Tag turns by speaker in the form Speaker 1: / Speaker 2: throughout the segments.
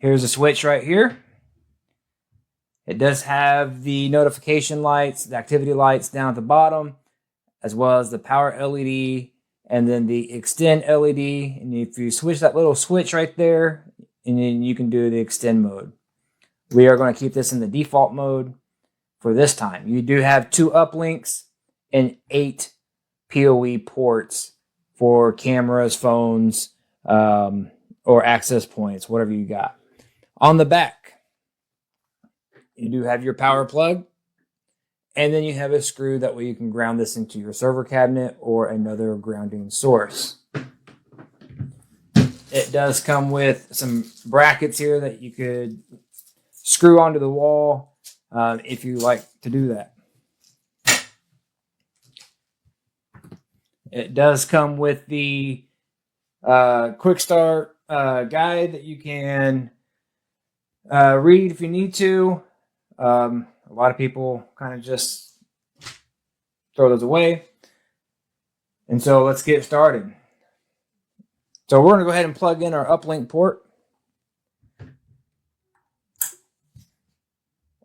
Speaker 1: Here's a switch right here. It does have the notification lights, the activity lights down at the bottom, as well as the power LED and then the extend LED. And if you switch that little switch right there, and then you can do the extend mode. We are going to keep this in the default mode for this time. You do have 2 uplinks and 8 PoE ports for cameras, phones, or access points, whatever you got. On the back, you do have your power plug, and then you have a screw. That way you can ground this into your server cabinet or another grounding source. It does come with some brackets here that you could screw onto the wall if you like to do that. It does come with the quick start guide that you can read if you need to. A lot of people kind of just throw those away. And so let's get started. So we're going to go ahead and plug in our uplink port.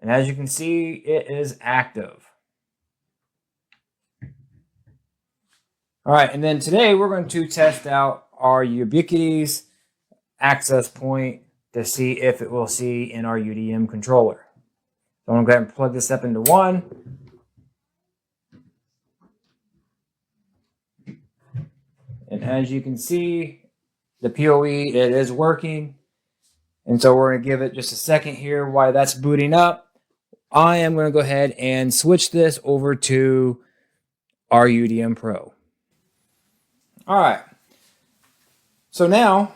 Speaker 1: And as you can see, it is active. All right, and then today we're going to test out our Ubiquiti's access point to see if it will see in our UDM controller. So I'm going to go ahead and plug this up into 1. And as you can see, the PoE, it is working. And so we're going to give it just a second here while that's booting up. I am going to go ahead and switch this over to our UDM Pro. All right. So now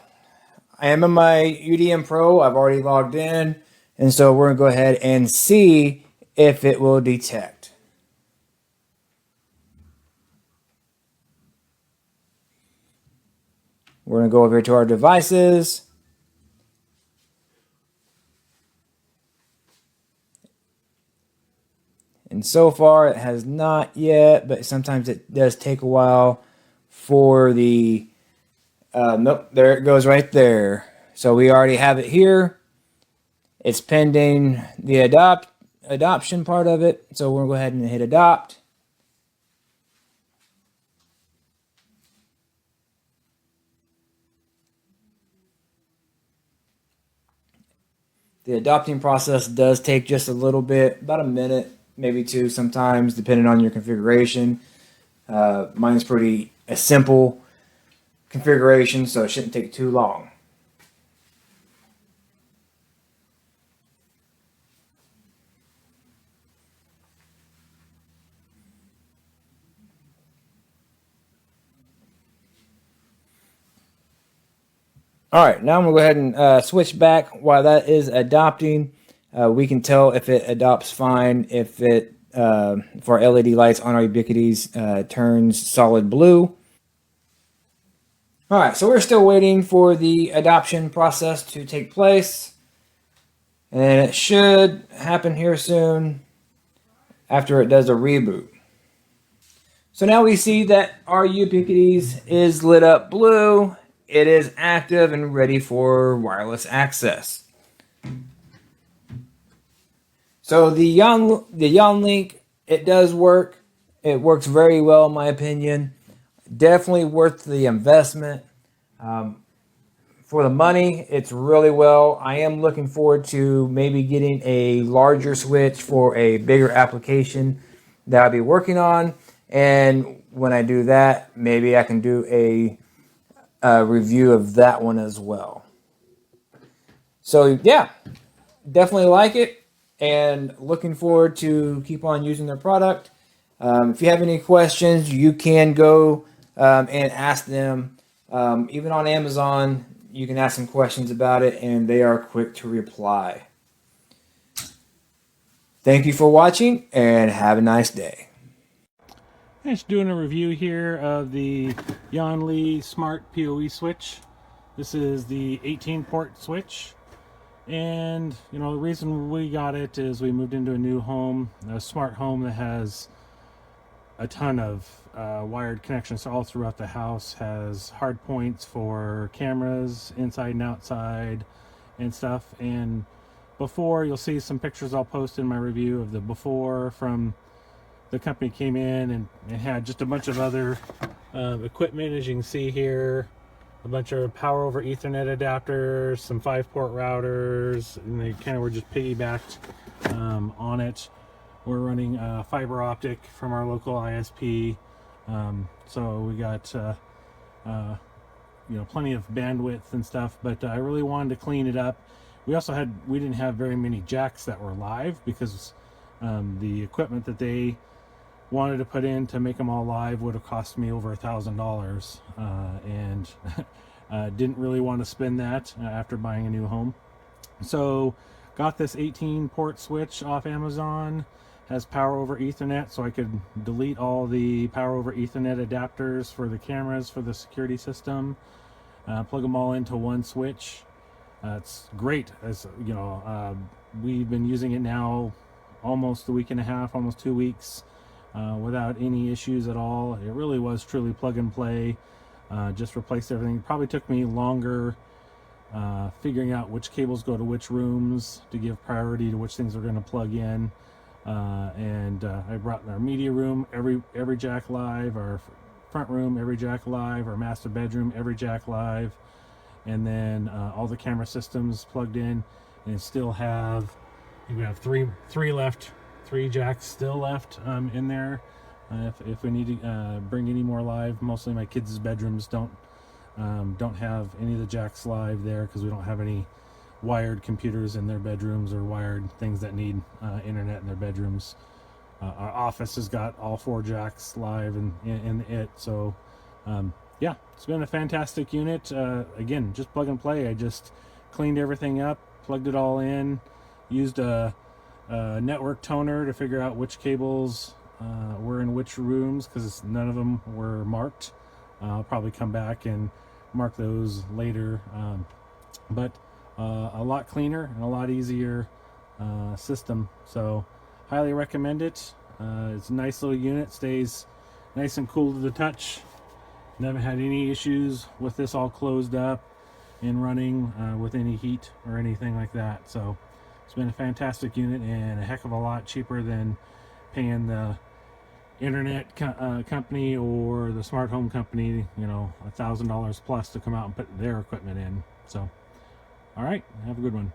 Speaker 1: I am in my UDM Pro. I've already logged in. And so we're going to go ahead and see if it will detect. We're going to go over here to our devices. And so far it has not yet, but sometimes it does take a while for the, nope, there it goes right there. So we already have it here. It's pending the adoption part of it. So we're going to go ahead and hit adopt. The adopting process does take just a little bit, about a minute, maybe 2 sometimes, depending on your configuration. Mine's pretty a simple configuration, so it shouldn't take too long. All right, now I'm going to go ahead and switch back. While that is adopting, we can tell if it adopts fine, if it, for our LED lights on our Ubiquiti's turns solid blue. All right, so we're still waiting for the adoption process to take place. And it should happen here soon after it does a reboot. So now we see that our Ubiquiti's is lit up blue. It is active and ready for wireless access. So the YuanLey, it does work. It works very well in my opinion. Definitely worth the investment. For the money, it's really well. I am looking forward to maybe getting a larger switch for a bigger application that I'll be working on. And when I do that, maybe I can do a review of that one as well. So yeah, definitely like it and looking forward to keep on using their product. If you have any questions, you can go and ask them. Even on Amazon, you can ask them questions about it and they are quick to reply. Thank you for watching and have a nice day.
Speaker 2: Just doing a review here of the YuanLey Smart PoE switch. This is the 18-port switch, and you know the reason we got it is we moved into a new home, a smart home that has a ton of wired connections all throughout the house, has hard points for cameras inside and outside, and stuff. And before, you'll see some pictures I'll post in my review of the before from the company came in, and it had just a bunch of other equipment, as you can see here. A bunch of power over Ethernet adapters, some 5-port routers, and they kind of were just piggybacked on it. We're running fiber optic from our local ISP, so we got plenty of bandwidth and stuff. But I really wanted to clean it up. We didn't have very many jacks that were live, because the equipment that they wanted to put in to make them all live would have cost me over $1,000, and didn't really want to spend that after buying a new home. So got this 18-port switch off Amazon. Has power over Ethernet, so I could delete all the power over Ethernet adapters for the cameras for the security system, plug them all into one switch. It's great. As you know, we've been using it now almost a week and a half, almost 2 weeks, without any issues at all. It really was truly plug and play. Just replaced everything. It probably took me longer figuring out which cables go to which rooms to give priority to which things are going to plug in. I brought our media room, every jack live, our front room, every jack live, our master bedroom, every jack live, and then all the camera systems plugged in. And still have, I think we have three left, 3 jacks still left in there. If we need to bring any more live. Mostly my kids' bedrooms don't have any of the jacks live there, because we don't have any wired computers in their bedrooms or wired things that need internet in their bedrooms. Our office has got all 4 jacks live in it. So yeah, it's been a fantastic unit. Again, just plug and play. I just cleaned everything up, plugged it all in, used a network toner to figure out which cables were in which rooms, because none of them were marked. I'll probably come back and mark those later, but a lot cleaner and a lot easier system. So highly recommend it. It's a nice little unit, stays nice and cool to the touch. Never had any issues with this all closed up and running with any heat or anything like that. So it's been a fantastic unit, and a heck of a lot cheaper than paying the internet company or the smart home company, $1,000 plus to come out and put their equipment in. So all right, have a good one.